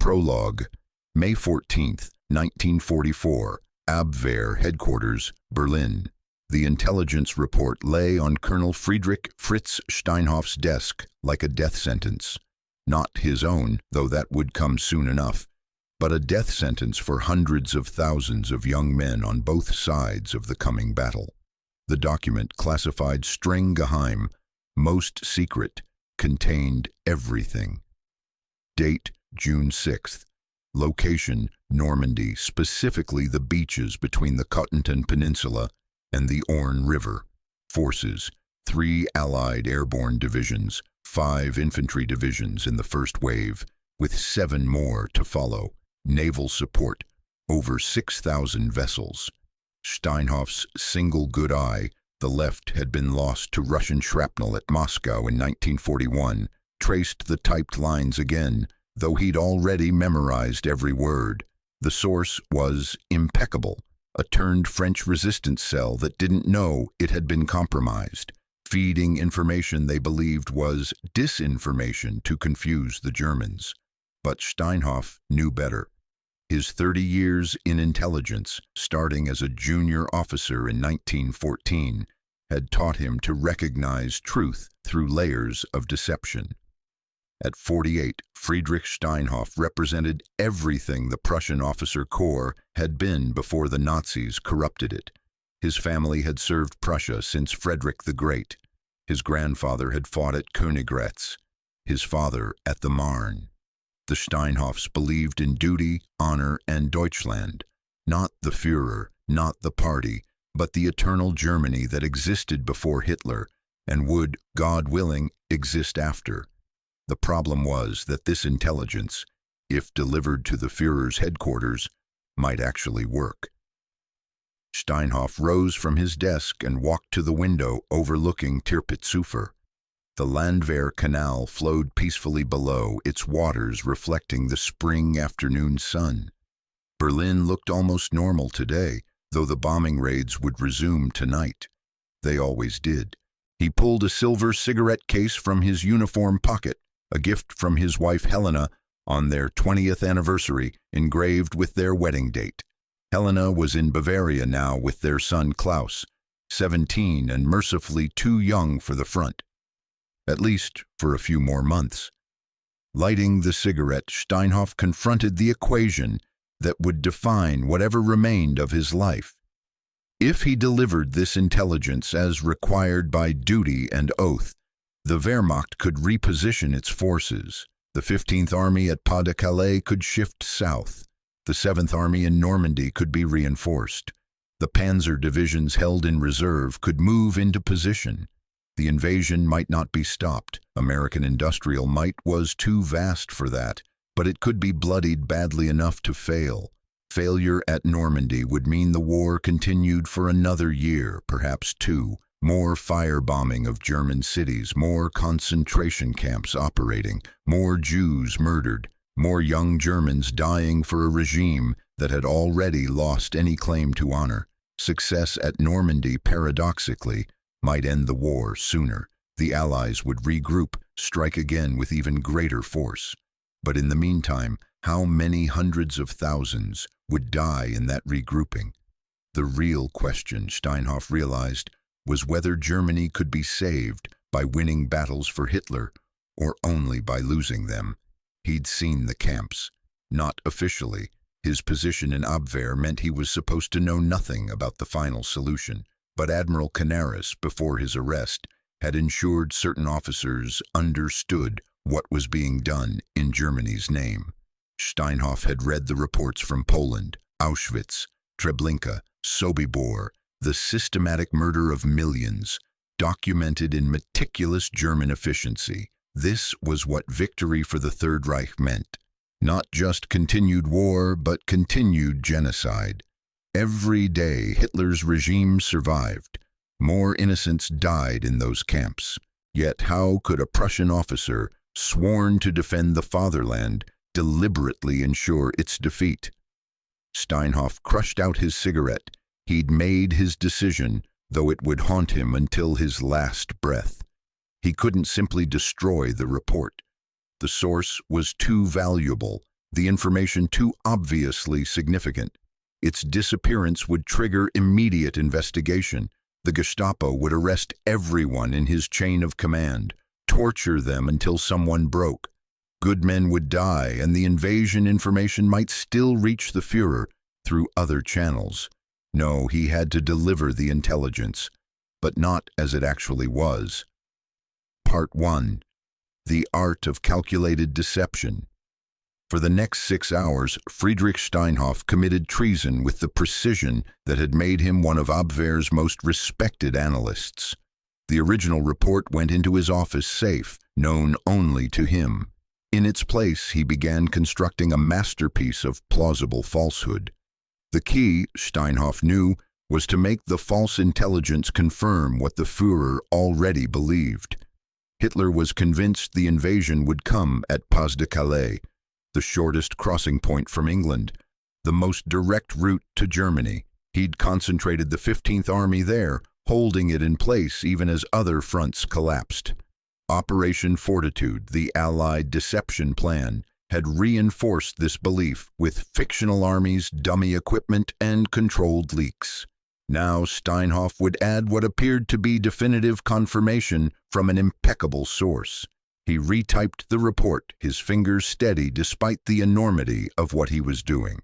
Prologue, May 14, 1944, Abwehr Headquarters, Berlin. The intelligence report lay on Colonel Friedrich Fritz Steinhoff's desk like a death sentence. Not his own, though that would come soon enough, but a death sentence for hundreds of thousands of young men on both sides of the coming battle. The document, classified streng geheim, most secret, contained everything. Date, June 6th. Location, Normandy, specifically the beaches between the Cotentin Peninsula and the Orne River. Forces, 3 Allied airborne divisions, 5 infantry divisions in the first wave, with 7 more to follow. Naval support, over 6,000 vessels. Steinhoff's single good eye, the left, had been lost to Russian shrapnel at Moscow in 1941, traced the typed lines again, though he'd already memorized every word. The source was impeccable, a turned French resistance cell that didn't know it had been compromised, feeding information they believed was disinformation to confuse the Germans. But Steinhoff knew better. His 30 years in intelligence, starting as a junior officer in 1914, had taught him to recognize truth through layers of deception. At 48, Friedrich Steinhoff represented everything the Prussian officer corps had been before the Nazis corrupted it. His family had served Prussia since Frederick the Great. His grandfather had fought at Königgrätz, his father at the Marne. The Steinhoffs believed in duty, honor, and Deutschland, not the Führer, not the party, but the eternal Germany that existed before Hitler and would, God willing, exist after. The problem was that this intelligence, if delivered to the Führer's headquarters, might actually work. Steinhoff rose from his desk and walked to the window overlooking Tirpitzufer. The Landwehr Canal flowed peacefully below, its waters reflecting the spring afternoon sun. Berlin looked almost normal today, though the bombing raids would resume tonight. They always did. He pulled a silver cigarette case from his uniform pocket, a gift from his wife Helena on their 20th anniversary, engraved with their wedding date. Helena was in Bavaria now with their son Klaus, 17 and mercifully too young for the front. At least for a few more months. Lighting the cigarette, Steinhoff confronted the equation that would define whatever remained of his life. If he delivered this intelligence as required by duty and oath, the Wehrmacht could reposition its forces. The 15th Army at Pas de Calais could shift south. The 7th Army in Normandy could be reinforced. The panzer divisions held in reserve could move into position. The invasion might not be stopped. American industrial might was too vast for that, but it could be bloodied badly enough to fail. Failure at Normandy would mean the war continued for another year, perhaps 2. More firebombing of German cities, more concentration camps operating, more Jews murdered, more young Germans dying for a regime that had already lost any claim to honor. Success at Normandy, paradoxically, might end the war sooner. The Allies would regroup, strike again with even greater force. But in the meantime, how many hundreds of thousands would die in that regrouping? The real question, Steinhoff realized, was whether Germany could be saved by winning battles for Hitler or only by losing them. He'd seen the camps. Not officially. His position in Abwehr meant he was supposed to know nothing about the final solution. But Admiral Canaris, before his arrest, had ensured certain officers understood what was being done in Germany's name. Steinhoff had read the reports from Poland, Auschwitz, Treblinka, Sobibor, the systematic murder of millions, documented in meticulous German efficiency. This was what victory for the Third Reich meant. Not just continued war, but continued genocide. Every day Hitler's regime survived. More innocents died in those camps. Yet how could a Prussian officer, sworn to defend the fatherland, deliberately ensure its defeat? Steinhoff crushed out his cigarette. He'd made his decision, though it would haunt him until his last breath. He couldn't simply destroy the report. The source was too valuable, the information too obviously significant. Its disappearance would trigger immediate investigation. The Gestapo would arrest everyone in his chain of command, torture them until someone broke. Good men would die, and the invasion information might still reach the Führer through other channels. No, he had to deliver the intelligence, but not as it actually was. Part 1. The Art of Calculated Deception. For the next 6 hours, Friedrich Steinhoff committed treason with the precision that had made him one of Abwehr's most respected analysts. The original report went into his office safe, known only to him. In its place, he began constructing a masterpiece of plausible falsehood. The key, Steinhoff knew, was to make the false intelligence confirm what the Führer already believed. Hitler was convinced the invasion would come at Pas de Calais, the shortest crossing point from England, the most direct route to Germany. He'd concentrated the 15th Army there, holding it in place even as other fronts collapsed. Operation Fortitude, the Allied deception plan, had reinforced this belief with fictional armies, dummy equipment, and controlled leaks. Now Steinhoff would add what appeared to be definitive confirmation from an impeccable source. He retyped the report, his fingers steady despite the enormity of what he was doing.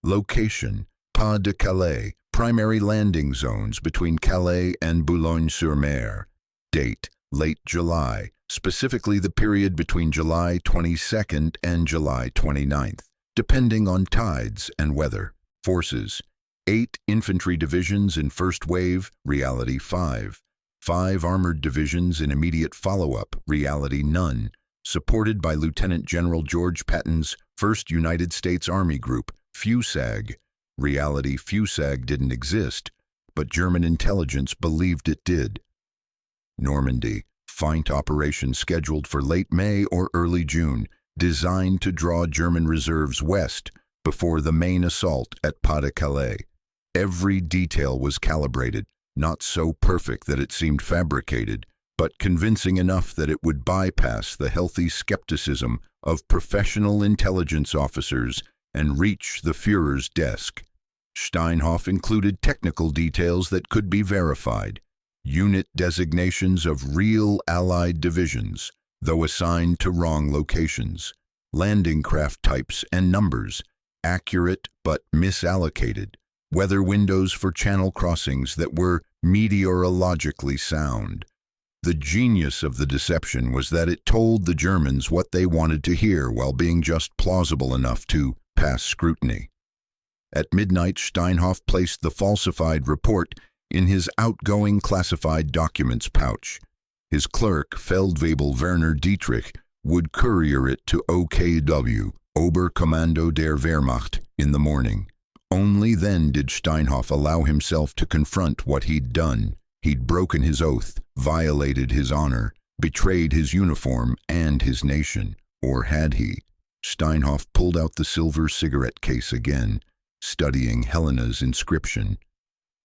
Location: Pas de Calais, primary landing zones between Calais and Boulogne-sur-Mer. Date: late July, specifically the period between July 22nd and July 29th, depending on tides and weather. Forces: 8 infantry divisions in first wave, reality 5. 5 armored divisions in immediate follow-up, reality none, supported by Lieutenant General George Patton's 1st United States Army Group, FUSAG. Reality FUSAG didn't exist, but German intelligence believed it did. Normandy, feint operation scheduled for late May or early June, designed to draw German reserves west before the main assault at Pas de Calais. Every detail was calibrated, not so perfect that it seemed fabricated, but convincing enough that it would bypass the healthy skepticism of professional intelligence officers and reach the Führer's desk. Steinhoff included technical details that could be verified, unit designations of real Allied divisions, though assigned to wrong locations, landing craft types and numbers, accurate but misallocated, weather windows for channel crossings that were meteorologically sound. The genius of the deception was that it told the Germans what they wanted to hear while being just plausible enough to pass scrutiny. At midnight, Steinhoff placed the falsified report in his outgoing classified documents pouch. His clerk, Feldwebel Werner Dietrich, would courier it to OKW, Oberkommando der Wehrmacht, in the morning. Only then did Steinhoff allow himself to confront what he'd done. He'd broken his oath, violated his honor, betrayed his uniform and his nation. Or had he? Steinhoff pulled out the silver cigarette case again, studying Helena's inscription.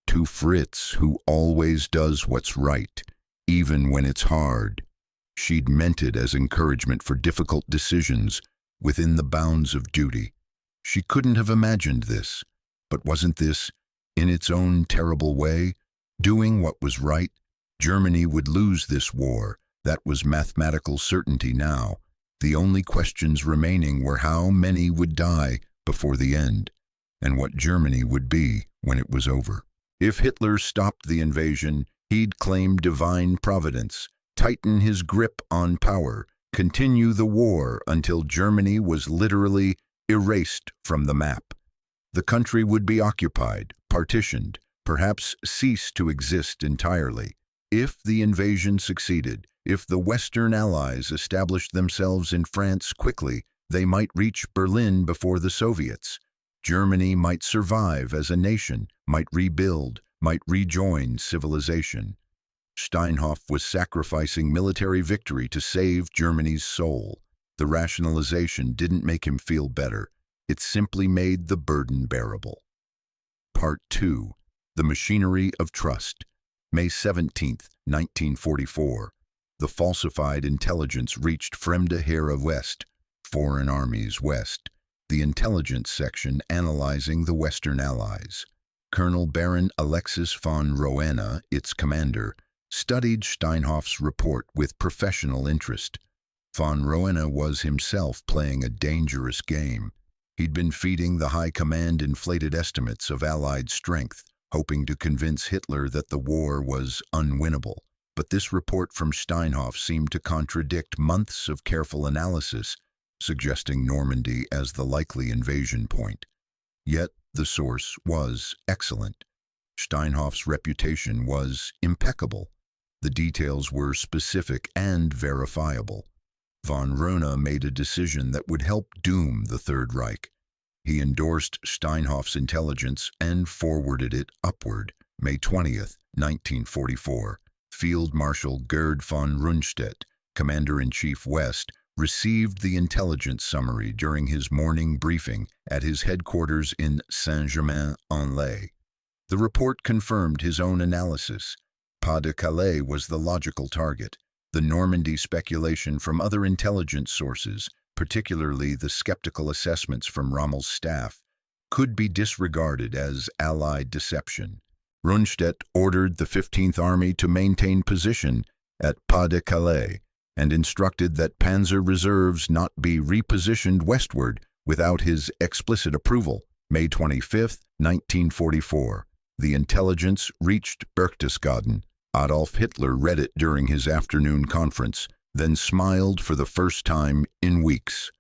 To Fritz, who always does what's right, even when it's hard. She'd meant it as encouragement for difficult decisions within the bounds of duty. She couldn't have imagined this. But wasn't this, in its own terrible way, doing what was right? Germany would lose this war. That was mathematical certainty now. The only questions remaining were how many would die before the end, and what Germany would be when it was over. If Hitler stopped the invasion, he'd claim divine providence, tighten his grip on power, continue the war until Germany was literally erased from the map. The country would be occupied, partitioned, perhaps cease to exist entirely. If the invasion succeeded, if the Western Allies established themselves in France quickly, they might reach Berlin before the Soviets. Germany might survive as a nation, might rebuild, might rejoin civilization. Steinhoff was sacrificing military victory to save Germany's soul. The rationalization didn't make him feel better. It simply made the burden bearable. Part 2. The Machinery of Trust. May 17, 1944. The falsified intelligence reached Fremde Heere West, foreign armies west, the intelligence section analyzing the Western Allies. Colonel Baron Alexis von Roena, its commander, studied Steinhoff's report with professional interest. Von Roena was himself playing a dangerous game. He'd been feeding the High Command inflated estimates of Allied strength, hoping to convince Hitler that the war was unwinnable. But this report from Steinhoff seemed to contradict months of careful analysis, suggesting Normandy as the likely invasion point. Yet the source was excellent. Steinhoff's reputation was impeccable. The details were specific and verifiable. Von Roena made a decision that would help doom the Third Reich. He endorsed Steinhoff's intelligence and forwarded it upward. May 20th, 1944. Field Marshal Gerd von Rundstedt, Commander-in-Chief West, received the intelligence summary during his morning briefing at his headquarters in Saint-Germain-en-Laye. The report confirmed his own analysis. Pas de Calais was the logical target. The Normandy speculation from other intelligence sources, particularly the skeptical assessments from Rommel's staff, could be disregarded as Allied deception. Rundstedt ordered the 15th Army to maintain position at Pas de Calais and instructed that panzer reserves not be repositioned westward without his explicit approval. May 25, 1944. The intelligence reached Berchtesgaden. Adolf Hitler read it during his afternoon conference, then smiled for the first time in weeks.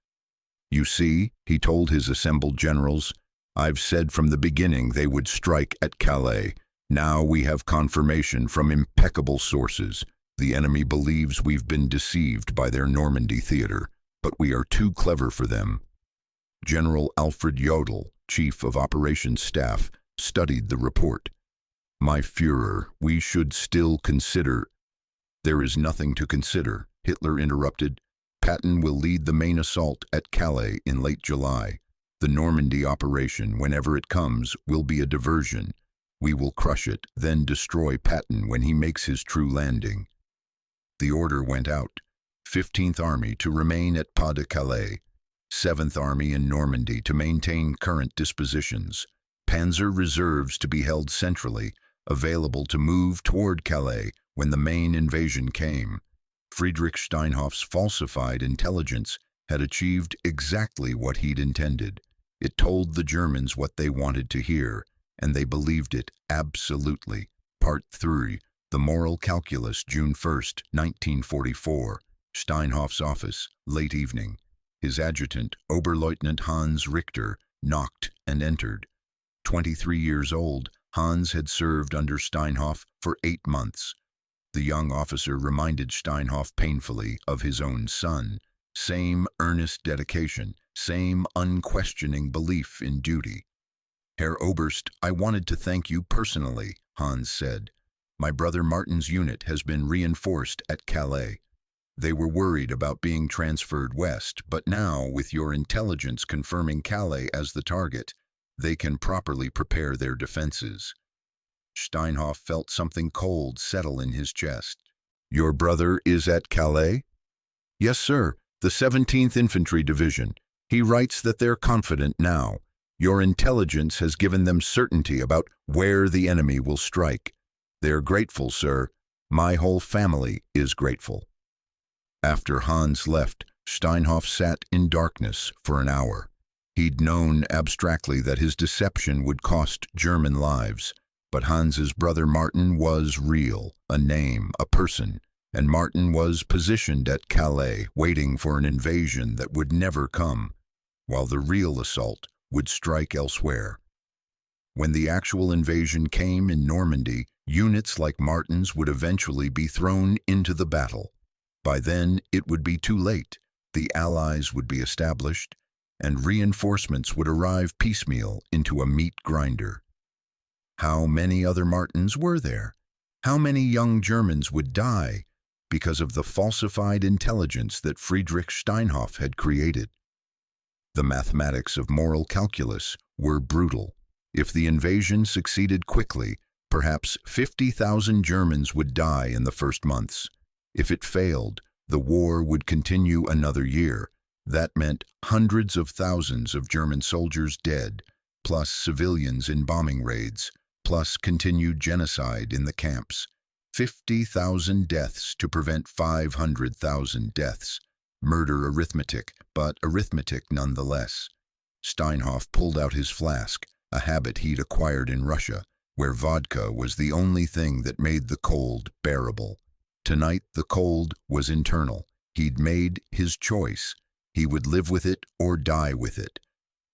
"You see," he told his assembled generals, "I've said from the beginning they would strike at Calais. Now we have confirmation from impeccable sources. The enemy believes we've been deceived by their Normandy theater, but we are too clever for them." General Alfred Jodl, Chief of Operations Staff, studied the report. "My Führer, we should still consider—" "There is nothing to consider," Hitler interrupted. "Patton will lead the main assault at Calais in late July. The Normandy operation, whenever it comes, will be a diversion. We will crush it, then destroy Patton when he makes his true landing." The order went out. 15th Army to remain at Pas de Calais. 7th Army in Normandy to maintain current dispositions. Panzer reserves to be held centrally, available to move toward Calais when the main invasion came. Friedrich Steinhoff's falsified intelligence had achieved exactly what he'd intended. It told the Germans what they wanted to hear, and they believed it absolutely. Part 3. The Moral Calculus, June 1st, 1944. Steinhoff's office, late evening. His adjutant, Oberleutnant Hans Richter, knocked and entered. 23 years old, Hans had served under Steinhoff for 8 months. The young officer reminded Steinhoff painfully of his own son. Same earnest dedication, same unquestioning belief in duty. "Herr Oberst, I wanted to thank you personally," Hans said. "My brother Martin's unit has been reinforced at Calais. They were worried about being transferred west, but now, with your intelligence confirming Calais as the target, they can properly prepare their defenses." Steinhoff felt something cold settle in his chest. "Your brother is at Calais?" "Yes, sir. The 17th Infantry Division. He writes that they're confident now. Your intelligence has given them certainty about where the enemy will strike. They're grateful, sir. My whole family is grateful." After Hans left, Steinhoff sat in darkness for an hour. He'd known abstractly that his deception would cost German lives, but Hans's brother Martin was real, a name, a person, and Martin was positioned at Calais, waiting for an invasion that would never come, while the real assault would strike elsewhere. When the actual invasion came in Normandy, units like Martin's would eventually be thrown into the battle. By then, it would be too late. The Allies would be established, and reinforcements would arrive piecemeal into a meat grinder. How many other Martins were there? How many young Germans would die because of the falsified intelligence that Friedrich Steinhoff had created? The mathematics of moral calculus were brutal. If the invasion succeeded quickly, perhaps 50,000 Germans would die in the first months. If it failed, the war would continue another year, That meant hundreds of thousands of German soldiers dead, plus civilians in bombing raids, plus continued genocide in the camps. 50,000 deaths to prevent 500,000 deaths. Murder arithmetic, but arithmetic nonetheless. Steinhoff pulled out his flask, a habit he'd acquired in Russia, where vodka was the only thing that made the cold bearable. Tonight the cold was internal. He'd made his choice. He would live with it or die with it.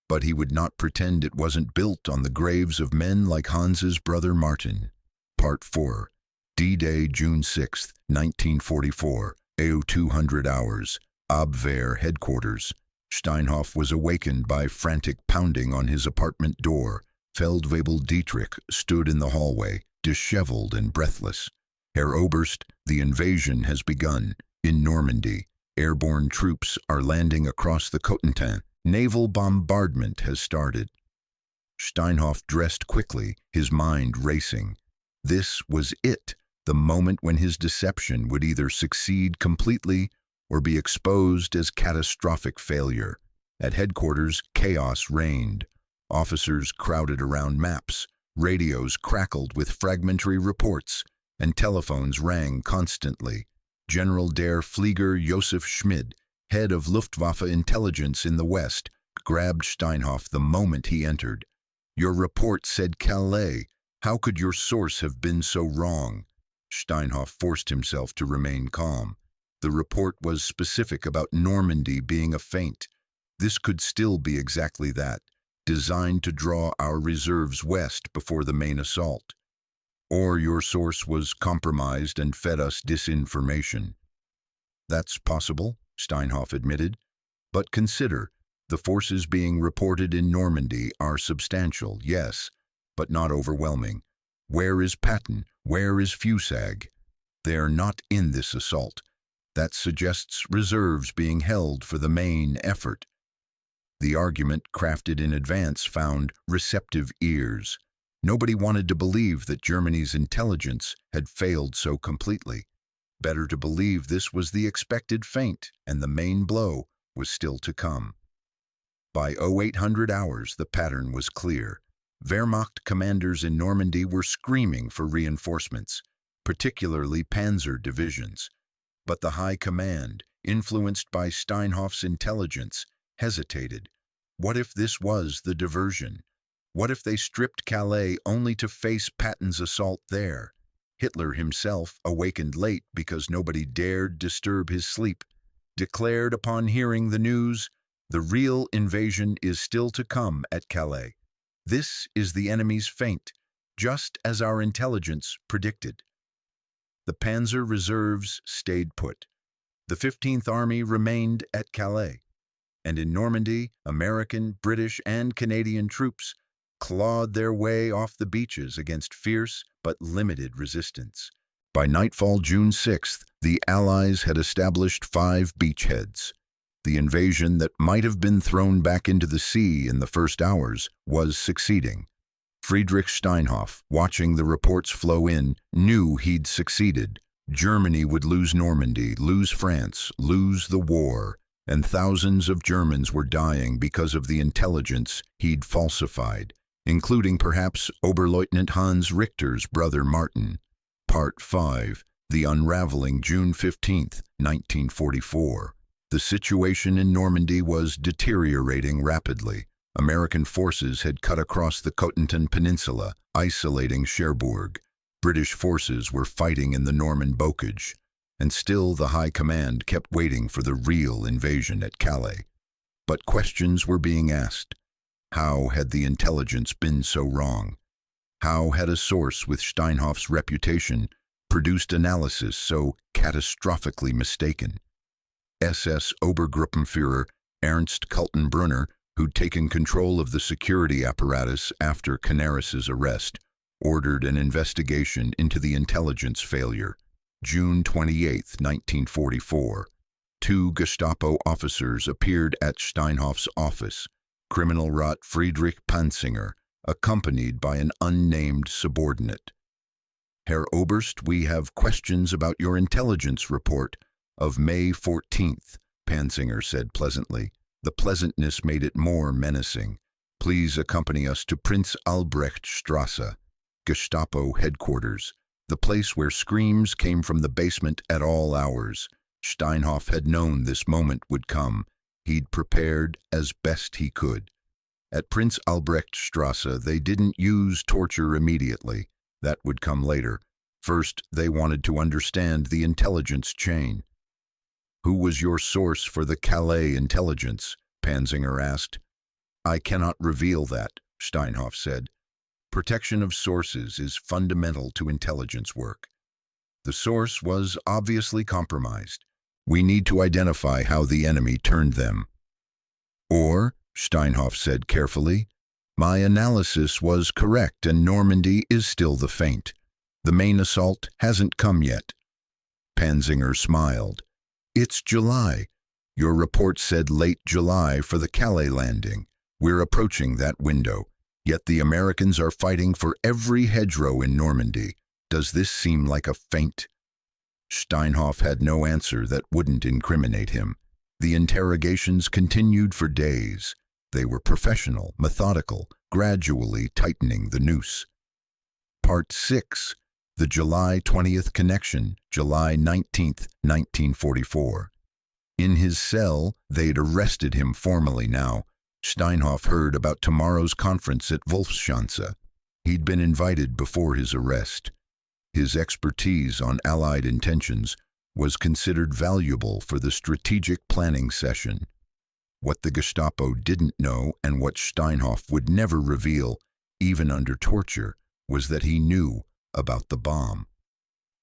But he would not pretend it wasn't built on the graves of men like Hans's brother Martin. Part 4. D-Day, June 6, 1944, 0200 hours, Abwehr headquarters. Steinhoff was awakened by frantic pounding on his apartment door. Feldwebel Dietrich stood in the hallway, disheveled and breathless. Herr Oberst, the invasion has begun. In Normandy, airborne troops are landing across the Cotentin. Naval bombardment has started. Steinhoff dressed quickly, his mind racing. This was it, the moment when his deception would either succeed completely or be exposed as catastrophic failure. At headquarters, chaos reigned. Officers crowded around maps, radios crackled with fragmentary reports, and telephones rang constantly. General der Flieger Josef Schmid, head of Luftwaffe intelligence in the West, grabbed Steinhoff the moment he entered. "Your report said Calais. How could your source have been so wrong?" Steinhoff forced himself to remain calm. The report was specific about Normandy being a feint. This could still be exactly that, designed to draw our reserves west before the main assault. Or your source was compromised and fed us disinformation. That's possible, Steinhoff admitted. But consider, the forces being reported in Normandy are substantial, yes, but not overwhelming. Where is Patton? Where is Fusag? They are not in this assault. That suggests reserves being held for the main effort. The argument, crafted in advance, found receptive ears. Nobody wanted to believe that Germany's intelligence had failed so completely. Better to believe this was the expected feint, and the main blow was still to come. By 0800 hours, the pattern was clear. Wehrmacht commanders in Normandy were screaming for reinforcements, particularly panzer divisions. But the High Command, influenced by Steinhoff's intelligence, hesitated. What if this was the diversion? What if they stripped Calais only to face Patton's assault there? Hitler himself, awakened late because nobody dared disturb his sleep, declared upon hearing the news, "The real invasion is still to come at Calais. This is the enemy's feint, just as our intelligence predicted." The panzer reserves stayed put. The 15th Army remained at Calais. And in Normandy, American, British, and Canadian troops clawed their way off the beaches against fierce but limited resistance. By nightfall June 6th, the Allies had established 5 beachheads. The invasion that might have been thrown back into the sea in the first hours was succeeding. Friedrich Steinhoff, watching the reports flow in, knew he'd succeeded. Germany would lose Normandy, lose France, lose the war, and thousands of Germans were dying because of the intelligence he'd falsified, including perhaps Oberleutnant Hans Richter's brother Martin. Part 5. The Unraveling, June 15, 1944. The situation in Normandy was deteriorating rapidly. American forces had cut across the Cotentin Peninsula, isolating Cherbourg. British forces were fighting in the Norman Bocage, and still the High Command kept waiting for the real invasion at Calais. But questions were being asked. How had the intelligence been so wrong? How had a source with Steinhoff's reputation produced analysis so catastrophically mistaken? SS Obergruppenführer Ernst Kaltenbrunner, who'd taken control of the security apparatus after Canaris's arrest, ordered an investigation into the intelligence failure. June 28, 1944. 2 Gestapo officers appeared at Steinhoff's office. Criminalrat Friedrich Panzinger, accompanied by an unnamed subordinate. "Herr Oberst, we have questions about your intelligence report of May 14th. Panzinger said pleasantly. The pleasantness made it more menacing. Please accompany us to Prince Albrecht Strasse, Gestapo headquarters, the place where screams came from the basement at all hours. Steinhoff had known this moment would come. He'd prepared as best he could. At Prince Albrecht Strasse, they didn't use torture immediately. That would come later. First, they wanted to understand the intelligence chain. Who was your source for the Calais intelligence? Panzinger asked. I cannot reveal that, Steinhoff said. Protection of sources is fundamental to intelligence work. The source was obviously compromised. We need to identify how the enemy turned them. Or, Steinhoff said carefully, my analysis was correct and Normandy is still the feint. The main assault hasn't come yet. Panzinger smiled. It's July. Your report said late July for the Calais landing. We're approaching that window. Yet the Americans are fighting for every hedgerow in Normandy. Does this seem like a feint? Steinhoff had no answer that wouldn't incriminate him. The interrogations continued for days. They were professional, methodical, gradually tightening the noose. Part 6. The July 20th Connection, July 19th, 1944. In his cell, they'd arrested him formally now. Steinhoff heard about tomorrow's conference at Wolfschanze. He'd been invited before his arrest. His expertise on Allied intentions was considered valuable for the strategic planning session. What the Gestapo didn't know, and what Steinhoff would never reveal, even under torture, was that he knew about the bomb.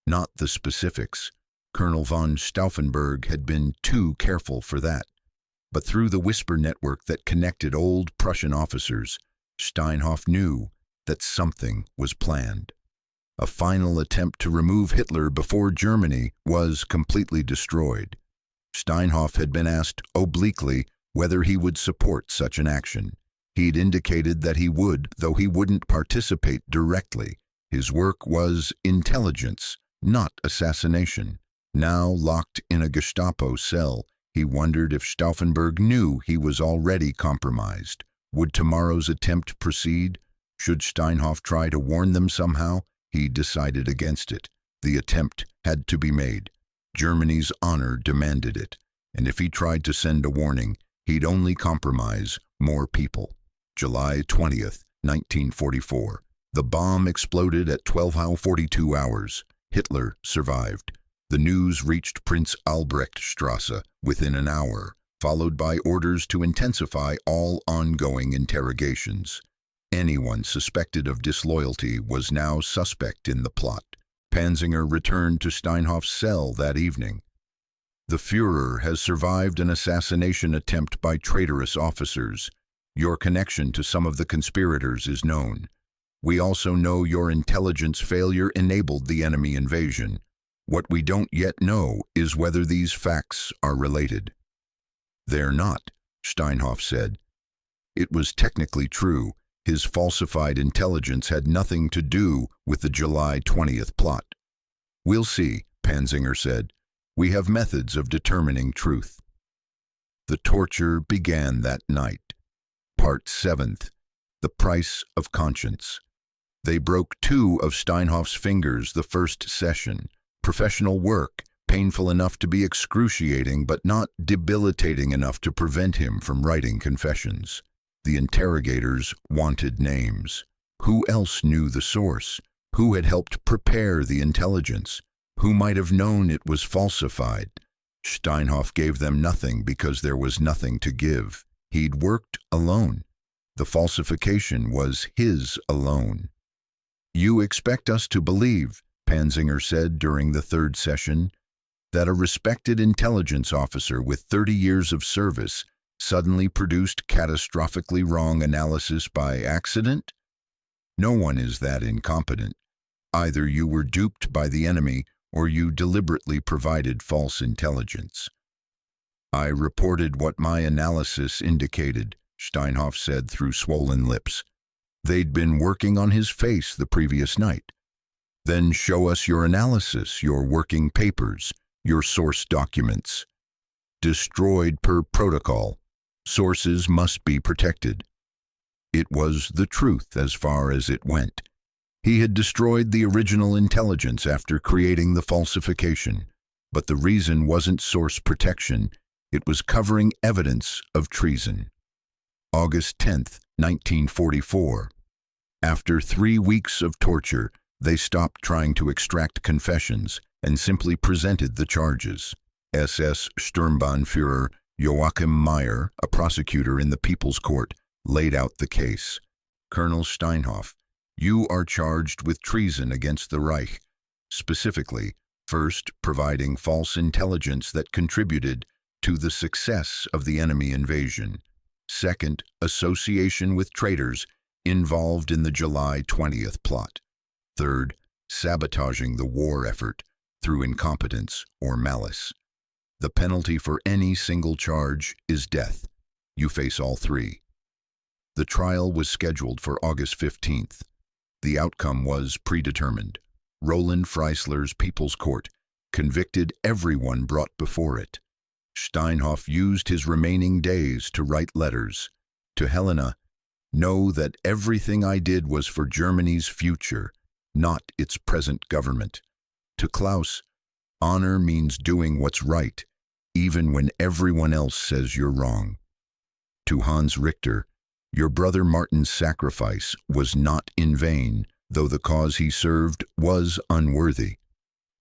Not the specifics. Colonel von Stauffenberg had been too careful for that. But through the whisper network that connected old Prussian officers, Steinhoff knew that something was planned. A final attempt to remove Hitler before Germany was completely destroyed. Steinhoff had been asked obliquely whether he would support such an action. He'd indicated that he would, though he wouldn't participate directly. His work was intelligence, not assassination. Now locked in a Gestapo cell, he wondered if Stauffenberg knew he was already compromised. Would tomorrow's attempt proceed? Should Steinhoff try to warn them somehow? He decided against it. The attempt had to be made. Germany's honor demanded it, and if he tried to send a warning, he'd only compromise more people. July 20th, 1944. The bomb exploded at 12:42 hours. Hitler survived. The news reached Prince Albrecht Strasse within an hour, followed by orders to intensify all ongoing interrogations. Anyone suspected of disloyalty was now suspect in the plot. Panzinger returned to Steinhoff's cell that evening. The Führer has survived an assassination attempt by traitorous officers. Your connection to some of the conspirators is known. We also know your intelligence failure enabled the enemy invasion. What we don't yet know is whether these facts are related. They're not, Steinhoff said. It was technically true. His falsified intelligence had nothing to do with the July 20th plot. We'll see, Panzinger said. We have methods of determining truth. The torture began that night. Part 7th. The Price of Conscience. They broke 2 of Steinhoff's fingers the first session. Professional work, painful enough to be excruciating but not debilitating enough to prevent him from writing confessions. The interrogators wanted names. Who else knew the source? Who had helped prepare the intelligence? Who might have known it was falsified? Steinhoff gave them nothing because there was nothing to give. He'd worked alone. The falsification was his alone. You expect us to believe, Panzinger said during the third session, that a respected intelligence officer with 30 years of service suddenly produced catastrophically wrong analysis by accident? No one is that incompetent. Either you were duped by the enemy or you deliberately provided false intelligence. I reported what my analysis indicated, Steinhoff said through swollen lips. They'd been working on his face the previous night. Then show us your analysis, your working papers, your source documents. destroyed per protocol. Sources must be protected. It was the truth as far as it went. He had destroyed the original intelligence after creating the falsification. But the reason wasn't source protection, it was covering evidence of treason. August 10th, 1944. After 3 weeks of torture, they stopped trying to extract confessions and simply presented the charges. SS Sturmbannführer Joachim Meyer, a prosecutor in the People's Court, laid out the case. Colonel Steinhoff, you are charged with treason against the Reich, specifically, first, providing false intelligence that contributed to the success of the enemy invasion. Second, association with traitors involved in the July 20th plot. Third, sabotaging the war effort through incompetence or malice. The penalty for any single charge is death. You face all three. The trial was scheduled for August 15th. The outcome was predetermined. Roland Freisler's People's Court convicted everyone brought before it. Steinhoff used his remaining days to write letters. To Helena, know that everything I did was for Germany's future, not its present government. To Klaus, honor means doing what's right, even when everyone else says you're wrong. To Hans Richter, your brother Martin's sacrifice was not in vain, though the cause he served was unworthy.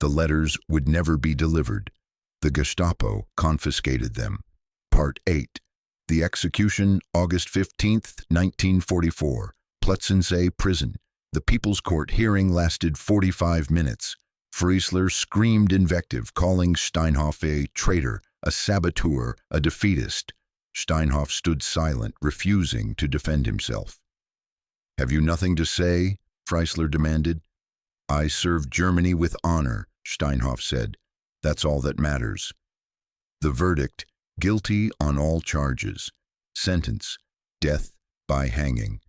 The letters would never be delivered. The Gestapo confiscated them. Part 8. The execution, August 15th, 1944. Plötzensee Prison. The People's Court hearing lasted 45 minutes. Freisler screamed invective, calling Steinhoff a traitor, a saboteur, a defeatist. Steinhoff stood silent, refusing to defend himself. Have you nothing to say? Freisler demanded. I served Germany with honor, Steinhoff said. That's all that matters. The verdict, guilty on all charges. Sentence, death by hanging.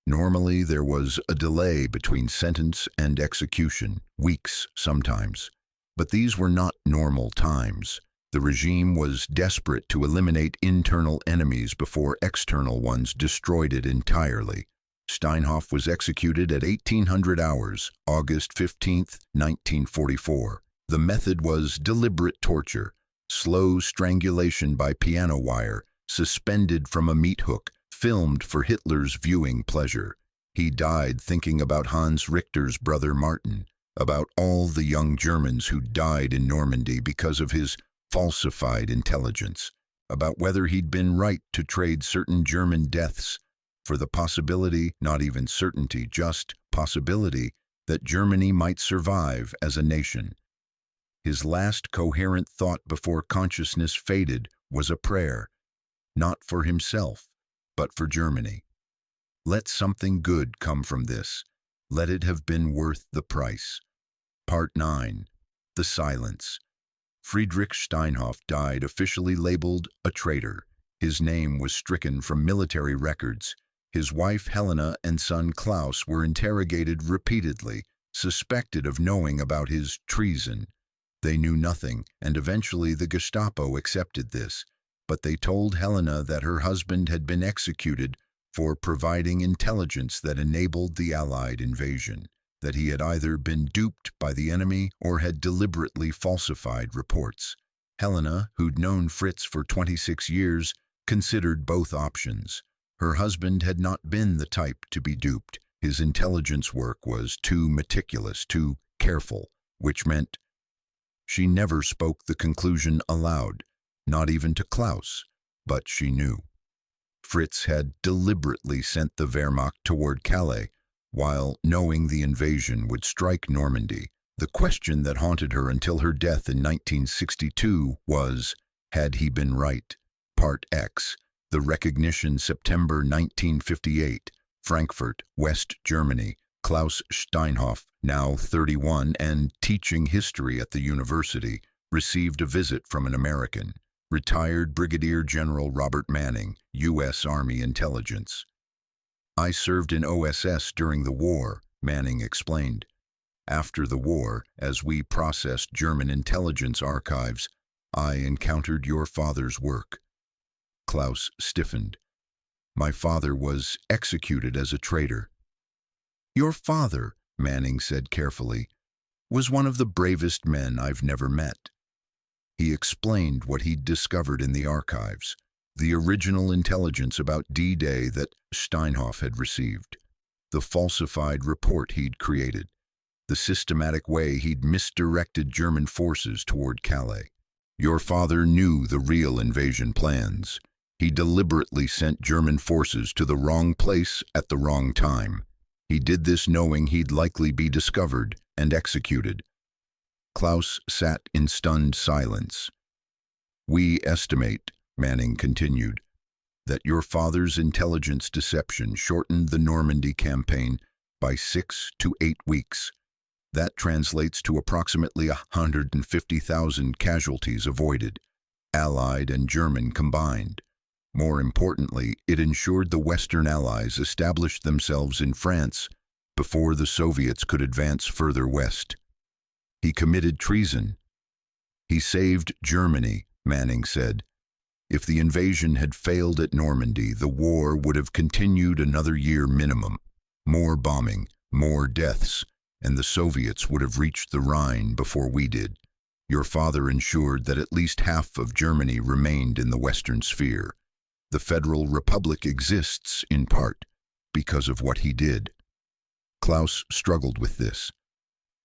Normally there was a delay between sentence and execution, weeks sometimes. But these were not normal times. The regime was desperate to eliminate internal enemies before external ones destroyed it entirely. Steinhoff was executed at 1800 hours, August 15, 1944. The method was deliberate torture, slow strangulation by piano wire, suspended from a meat hook, filmed for Hitler's viewing pleasure. He died thinking about Hans Richter's brother Martin, about all the young Germans who died in Normandy because of his falsified intelligence, about whether he'd been right to trade certain German deaths for the possibility, not even certainty, just possibility, that Germany might survive as a nation. His last coherent thought before consciousness faded was a prayer, not for himself, but for Germany. Let something good come from this. Let it have been worth the price. Part 9. The Silence. Friedrich Steinhoff died officially labeled a traitor. His name was stricken from military records. His wife Helena and son Klaus were interrogated repeatedly, suspected of knowing about his treason. They knew nothing, and eventually the Gestapo accepted this, but they told Helena that her husband had been executed for providing intelligence that enabled the Allied invasion, that he had either been duped by the enemy or had deliberately falsified reports. Helena, who'd known Fritz for 26 years, considered both options. Her husband had not been the type to be duped. His intelligence work was too meticulous, too careful, which meant she never spoke the conclusion aloud, not even to Klaus, but she knew. Fritz had deliberately sent the Wehrmacht toward Calais, while knowing the invasion would strike Normandy. The question that haunted her until her death in 1962 was, had he been right? Part X. The recognition, September 1958, Frankfurt, West Germany. Klaus Steinhoff, now 31 and teaching history at the university, received a visit from an American, retired Brigadier General Robert Manning, U.S. Army Intelligence. I served in OSS during the war, Manning explained. After the war, as we processed German intelligence archives, I encountered your father's work. Klaus stiffened. My father was executed as a traitor. Your father, Manning said carefully, was one of the bravest men I've never met. He explained what he'd discovered in the archives, the original intelligence about D-Day that Steinhoff had received, the falsified report he'd created, the systematic way he'd misdirected German forces toward Calais. Your father knew the real invasion plans. He deliberately sent German forces to the wrong place at the wrong time. He did this knowing he'd likely be discovered and executed. Klaus sat in stunned silence. We estimate, Manning continued, that your father's intelligence deception shortened the Normandy campaign by 6 to 8 weeks. That translates to approximately 150,000 casualties avoided, Allied and German combined. More importantly, it ensured the Western Allies established themselves in France before the Soviets could advance further west. He committed treason. He saved Germany, Manning said. If the invasion had failed at Normandy, the war would have continued another year minimum. More bombing, more deaths, and the Soviets would have reached the Rhine before we did. Your father ensured that at least half of Germany remained in the Western sphere. The Federal Republic exists, in part, because of what he did. Klaus struggled with this.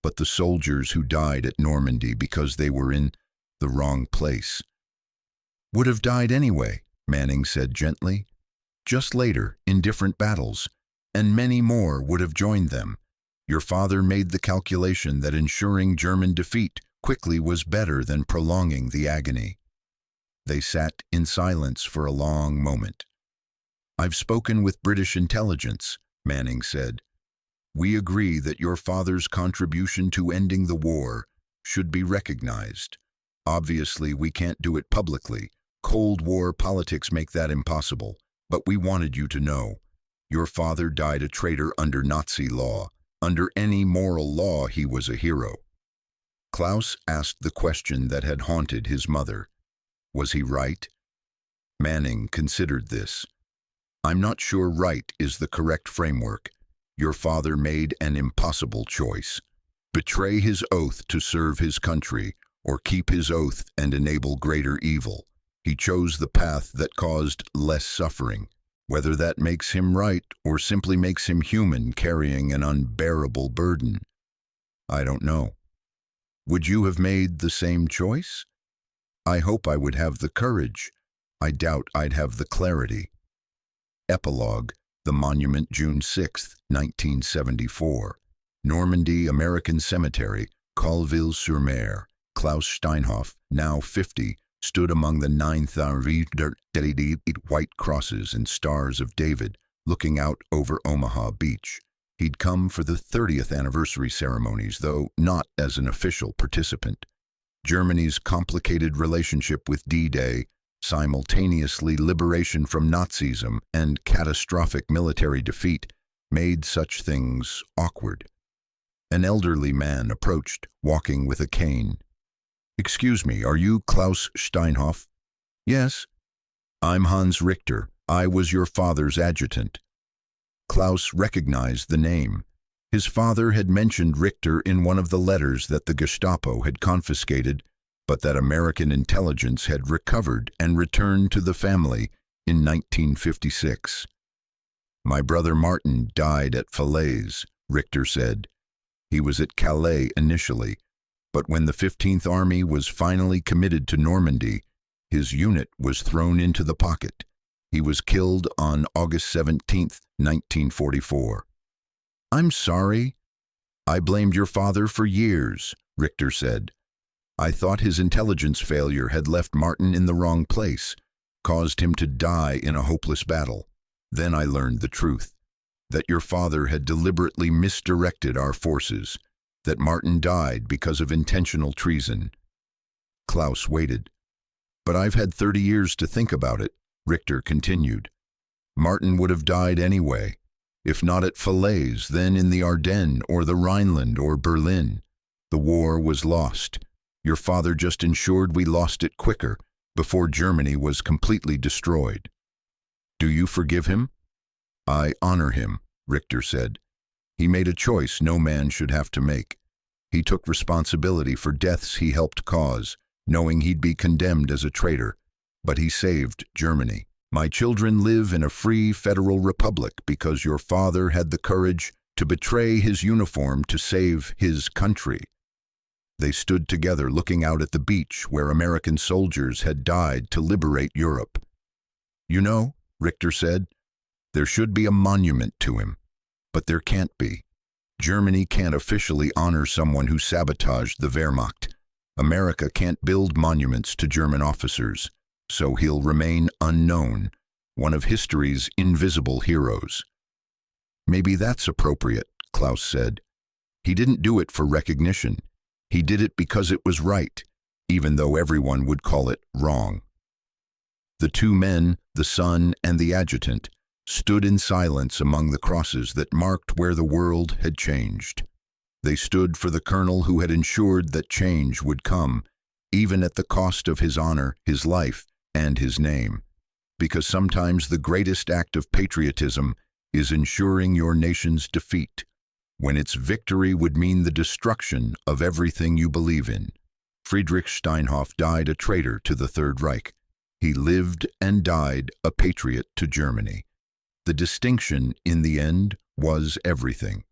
But the soldiers who died at Normandy because they were in the wrong place would have died anyway, Manning said gently. Just later, in different battles, and many more would have joined them. Your father made the calculation that ensuring German defeat quickly was better than prolonging the agony. They sat in silence for a long moment. I've spoken with British intelligence, Manning said. We agree that your father's contribution to ending the war should be recognized. Obviously, we can't do it publicly. Cold War politics make that impossible. But we wanted you to know. Your father died a traitor under Nazi law. Under any moral law, he was a hero. Klaus asked the question that had haunted his mother. Was he right? Manning considered this. I'm not sure right is the correct framework. Your father made an impossible choice. Betray his oath to serve his country, or keep his oath and enable greater evil. He chose the path that caused less suffering. Whether that makes him right or simply makes him human carrying an unbearable burden, I don't know. Would you have made the same choice? I hope I would have the courage. I doubt I'd have the clarity. Epilogue, The Monument, June 6, 1974. Normandy American Cemetery, Colville-sur-Mer. Klaus Steinhoff, now 50, stood among the 9,000 white crosses and stars of David, looking out over Omaha Beach. He'd come for the 30th anniversary ceremonies, though not as an official participant. Germany's complicated relationship with D-Day, simultaneously liberation from Nazism and catastrophic military defeat, made such things awkward. An elderly man approached, walking with a cane. Excuse me, are you Klaus Steinhoff? Yes. I'm Hans Richter. I was your father's adjutant. Klaus recognized the name. His father had mentioned Richter in one of the letters that the Gestapo had confiscated, but that American intelligence had recovered and returned to the family in 1956. My brother Martin died at Falaise, Richter said. He was at Calais initially, but when the 15th Army was finally committed to Normandy, his unit was thrown into the pocket. He was killed on August 17, 1944. I'm sorry. I blamed your father for years, Richter said. I thought his intelligence failure had left Martin in the wrong place, caused him to die in a hopeless battle. Then I learned the truth, that your father had deliberately misdirected our forces, that Martin died because of intentional treason. Klaus waited. But I've had 30 years to think about it, Richter continued. Martin would have died anyway. If not at Falaise, then in the Ardennes or the Rhineland or Berlin. The war was lost. Your father just ensured we lost it quicker, before Germany was completely destroyed. Do you forgive him? I honor him, Richter said. He made a choice no man should have to make. He took responsibility for deaths he helped cause, knowing he'd be condemned as a traitor. But he saved Germany. My children live in a free federal republic because your father had the courage to betray his uniform to save his country. They stood together looking out at the beach where American soldiers had died to liberate Europe. You know, Richter said, there should be a monument to him, but there can't be. Germany can't officially honor someone who sabotaged the Wehrmacht. America can't build monuments to German officers, so he'll remain unknown, one of history's invisible heroes. Maybe that's appropriate, Klaus said. He didn't do it for recognition. He did it because it was right, even though everyone would call it wrong. The two men, the son and the adjutant, stood in silence among the crosses that marked where the world had changed. They stood for the colonel who had ensured that change would come, even at the cost of his honor, his life, and his name. Because sometimes the greatest act of patriotism is ensuring your nation's defeat, when its victory would mean the destruction of everything you believe in. Friedrich Steinhoff died a traitor to the Third Reich. He lived and died a patriot to Germany. The distinction, in the end, was everything.